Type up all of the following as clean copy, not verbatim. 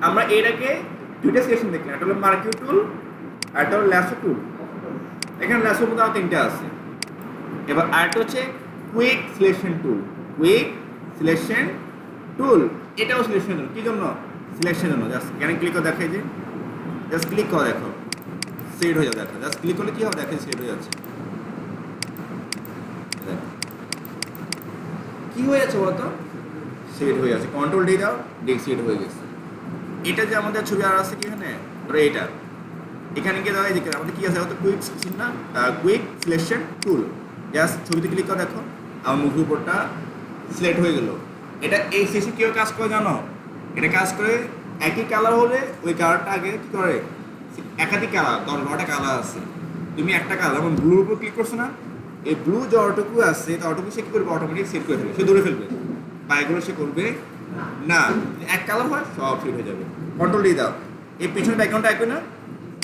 আমরা এটাকে দুইটা সিলেকশন দেখলাম, একটা হলো মার্কিউ টুল আর একটা হলো ল্যাসো টুল। এখানে ল্যাসোর মধ্যে আরো তিনটা আছে। এবার আরেকটা হচ্ছে quick selection tool. Quick selection tool এটাও সিলেকশনের জন্য, কি জন্য? সিলেকশনের জন্য। জাস্ট এখানে ক্লিক করে দেখাই যে, জাস্ট ক্লিক করে দেখো সেট হয়ে যাবে। দেখো জাস্ট ক্লিক করলে কি হবে, দেখে সেট হয়ে যাচ্ছে। কি হয়ে যাচ্ছে বলতো? সেট হয়ে যাচ্ছে। কন্ট্রোল ডি দাও, ডি সেট হয়ে গেছে। এটা যে আমাদের ছবি আর আছে কি এখানে, ধরো এটা এখানে গিয়ে দাঁড়াই দেখে আমাদের কি আছে, হয়তো কুইক না, কুইক সিলেকশন টুল। জাস্ট ছবিতে ক্লিক করে দেখো আমার মুভির উপরটা সিলেক্ট হয়ে গেল। এটা এই শেষে কেউ কাজ করে জানো? এটা কাজ করে একই কালার হলে ওই কালারটা আগে কি করে, একাধিক কালার, 10-12টা কালার আছে, তুমি একটা কালার যেমন ব্লুর উপর ক্লিক করছো না, এই ব্লু যতটুকু আছে ততটুকু সে কি করবে, অটোমেটিক সেট করে ফেলবে, সে ধরে ফেলবে। বা এগুলো সে করবে না, এক কালার হয় সব সেট হয়ে যাবে। কন্ট্রোল দিয়ে দাও, এই পিছনের ব্যাকগ্রাউন্ডটা একই না,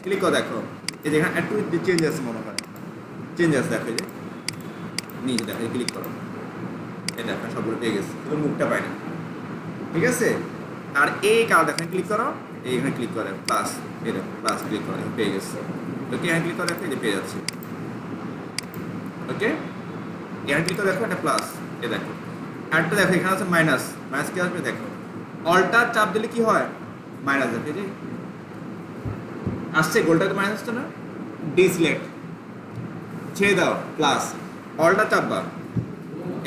ক্লিক করে দেখো এই যে এখানে একটু চেঞ্জ আছে, মনে হয় চেঞ্জ আছে, দেখো এই যে নিচে দেখো, ক্লিক করো, এই দেখো সবগুলো পেয়ে গেছে, কিন্তু মুখটা পাই না। ঠিক আছে, আর এই কালার দেখেন, ক্লিক করো, এইখানে ক্লিক করে প্লাস, এই দেখো প্লাস ক্লিক করে পেয়ে গেছে। ওকে, এখানে ক্লিক করে দেখো, এই যে পেয়ে যাচ্ছে। ওকে, এখানে ক্লিক করে দেখো, এটা প্লাস, এই দেখো। আরেকটা দেখো এখানে আছে মাইনাস, মাইনাস কি আসবে দেখো, অল্টার চাপ দিলে কি হয়, মাইনাস দেখো, এই যে আসছে, গোলটা তো মাইনাস আসছে না, ডিসিলেক্ট ছেড়ে দাও, প্লাস অল্টার চাপবা।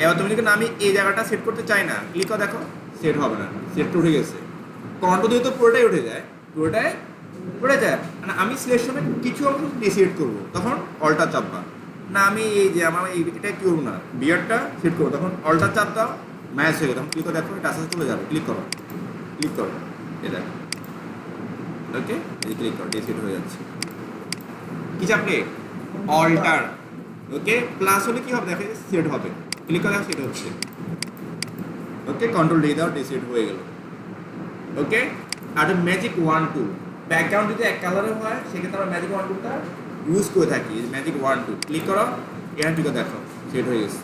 এবার তুমি যদি আমি এই জায়গাটা সেট করতে চাই না, ক্লিক করে দেখো সেট হবে না, সেট উঠে গেছে। কন্ট্রোল দিয়ে তো পুরোটাই উঠে যায়, পুরোটাই উঠে যায়। মানে আমি সিলেকশনে কিছু অংশ ডিসিলেক্ট করবো, তখন অল্টার চাপবা। না আমি এই যে আমার এটা কি করবো না, বিয়ারটা সেট করবো, তখন অল্টার চাপ দাও, ম্যাচ হয়ে গেল, তখন ক্লিক করে দেখো এটা আস্তে আস্তে চলে যাবে। ক্লিক করো, ক্লিক করো, এটা ওকে, এই ক্লিক করো, ডিসিলেক্ট হয়ে যাচ্ছে। কি চাপলে, অল্টার। ওকে, প্লাস হলে কি হবে, দেখে সেট হবে, ক্লিক করে সেট হচ্ছে। ওকে, কন্ট্রোল দিয়ে দাও, ডিসিলেক্ট হয়ে গেল। ওকে, আর ম্যাজিক 1-2 ব্যাকগ্রাউন্ড যদি এক কালারের হয় সেক্ষেত্রে আমরা ম্যাজিক 1-2টা ইউজ করে থাকি। ম্যাজিক 1-2 ক্লিক করো, এখানে ক্লিক করে দেখো সেট হয়ে গেছে।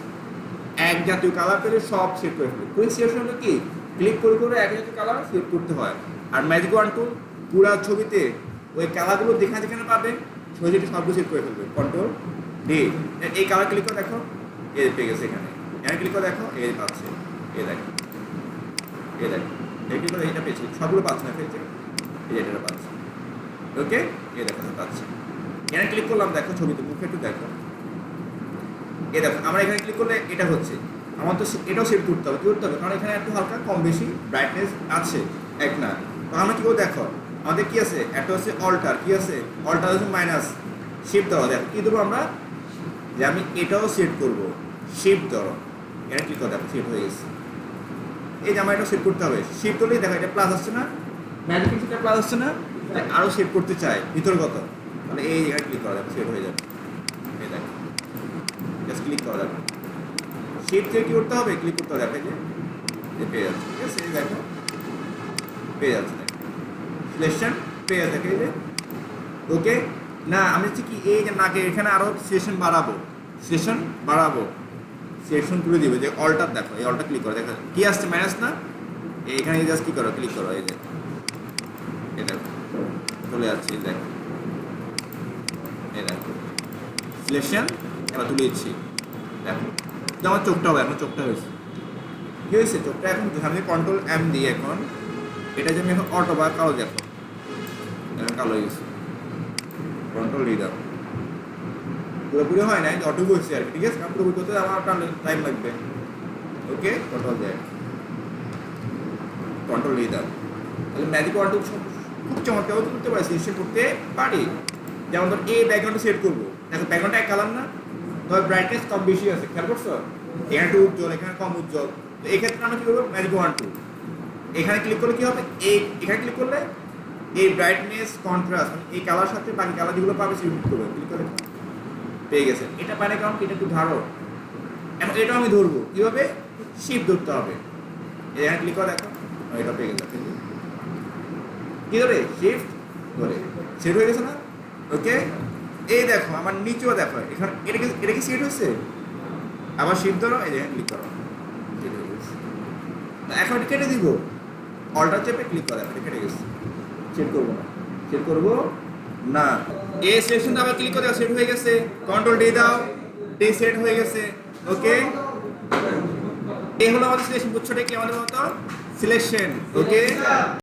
এক জাতীয় কালার পেলে সব সেট করে ফেলবে। কুইক সিলেকশন হলো কি, ক্লিক করে করে এক জাতীয় কালার সেট করতে হয়। আর ম্যাজিক 1-2 পুরো ছবিতে ওই কালারগুলো যেখানে যেখানে পাবে ছবিটি সবগুলো সেট করে ফেলবে। কন্ট্রোল ডি, এই কালার ক্লিক করে দেখো, এ পেয়ে গেছে। এখানে এখানে ক্লিক করে দেখো, এ পাচ্ছে, এ দেখো, এ দেখো, এই ক্লিক করে এটা পেয়েছে, সবগুলো পাচ্ছে না, পেয়েছে এই এটা পাচ্ছে। ওকে, এ দেখো পাচ্ছে। এখানে ক্লিক করলাম, দেখো ছবিতে মুখে একটু দেখো, এ দেখো আমরা এখানে ক্লিক করলে এটা হচ্ছে। আমার তো এটাও সেট করতে হবে, কি করতে হবে, কারণ এখানে একটু হালকা কম বেশি ব্রাইটনেস আছে, এক না। তো আমরা কী করে দেখো, আমাদের কি আছে, একটা হচ্ছে অল্টার, কি আছে অল্টার হচ্ছে মাইনাস, শিফট ধরো, দেখো কী দেবো আমরা, যে আমি এটাও সেট করবো, শিফট ধরো, এখানে ক্লিক করে দেখো সেট হয়ে গেছে। এই যে আমার এটা সেট করতে হবে, শিফট করলেই দেখো এটা প্লাস আসছে না, ম্যাজিক সেটা প্লাস আসছে না, আরও সেট করতে চাই ভিতর কত, তাহলে এই জায়গায় ক্লিক করা যাবে, সেট হয়ে যাবে। এই দেখো জাস্ট ক্লিক করা যাবে, শিফট থেকে কী করতে হবে, ক্লিক করতে হবে, দেখো যে পেয়ে যাচ্ছে। ঠিক আছে, এই দেখো পেয়ে যাচ্ছে, দেখো সিলেকশন পেয়ে যাচ্ছে, দেখো এই যে। ওকে, না আমি হচ্ছে কি, এই যে নাকে এখানে আরও সিলেকশন বাড়াবো, সিলেকশন বাড়াবো, সিলেকশন তুলে দিবে, যে অল্টার দেখো, এই অল্টার ক্লিক করো, দেখো কি আসছে মাইনাস না, এইখানে জাস্ট কী করো, ক্লিক করো, এই যে এই দেখো চলে যাচ্ছে, এই দেখো, এই দেখো সিলেকশন এবার তুলে দিচ্ছি। দেখো যে আমার চোখটা হবে, এখন চোখটা হয়েছে, কী হয়েছে চোখটা, এখন আমি কন্ট্রোল এম দিই, এখন এটা যে আমি এখন অটো বা কালো দেখো, এখন কালো হয়ে গেছে, কন্ট্রোল ডি দাও, পুরোপুরি হয় না, অটো বলছি আর কি। ঠিক আছে, কারণ পুরোপুরি করতে আমার টাইম লাগবে। ওকে, কন্ট্রোল দেয়, কন্ট্রোল ডি দাও, তাহলে ম্যাজিক 1-2 খুব চমৎকার করতে পারি, সিলেকশন করতে পারি। যেমন ধর এই ব্যাকগ্রাউন্ডটা সেট করবো, দেখো ব্যাকগ্রাউন্ডটা এক কালার না, ধর ব্রাইটনেস কম বেশি আছে, খেয়াল করছো, এখানে একটু উজ্জ্বল, এখানে কম উজ্জ্বল, তো এই ক্ষেত্রে আমরা কী করবো, ম্যাজিক 1-2 এখানে ক্লিক করলে কী হবে, এই এখানে ক্লিক করলে এই ব্রাইটনেস কন্ট্রাস্ট এই কালার সাথে বাকি কালার যেগুলো পাবে সেগুলো করবে, ক্লিক করে পেয়ে গেছে। এটা পারে কারণ এটা একটু ধারো, এখন এটাও আমি ধরবো, কীভাবে, শিফট ধরতে হবে, এখানে ক্লিক করে দেখো, এটা পেয়ে গেছে, কী ধরে, শিফট ধরে সেট হয়ে গেছে না। ওকে, এই দেখো আমার নিচেও দেখো, এখানে এটা কি সেট হয়েছে, আবার শিফট ধরো, এই জায়গায় ক্লিক করো, সেট হয়ে গেছে। এখন এটা কেটে দিব, অল্টার চেপে ক্লিক করে এটা কেটে গেছে, সেট করবো না, সেট করবো না। এই সিলেকশন আবার ক্লিক করে সেট হয়ে গেছে, কন্ট্রোল ডি দাও, ডি সেট হয়ে গেছে। ওকে, এই হলো আমাদের সিলেকশন, বুঝছো কি আমাদের মতো সিলেকশন। ওকে।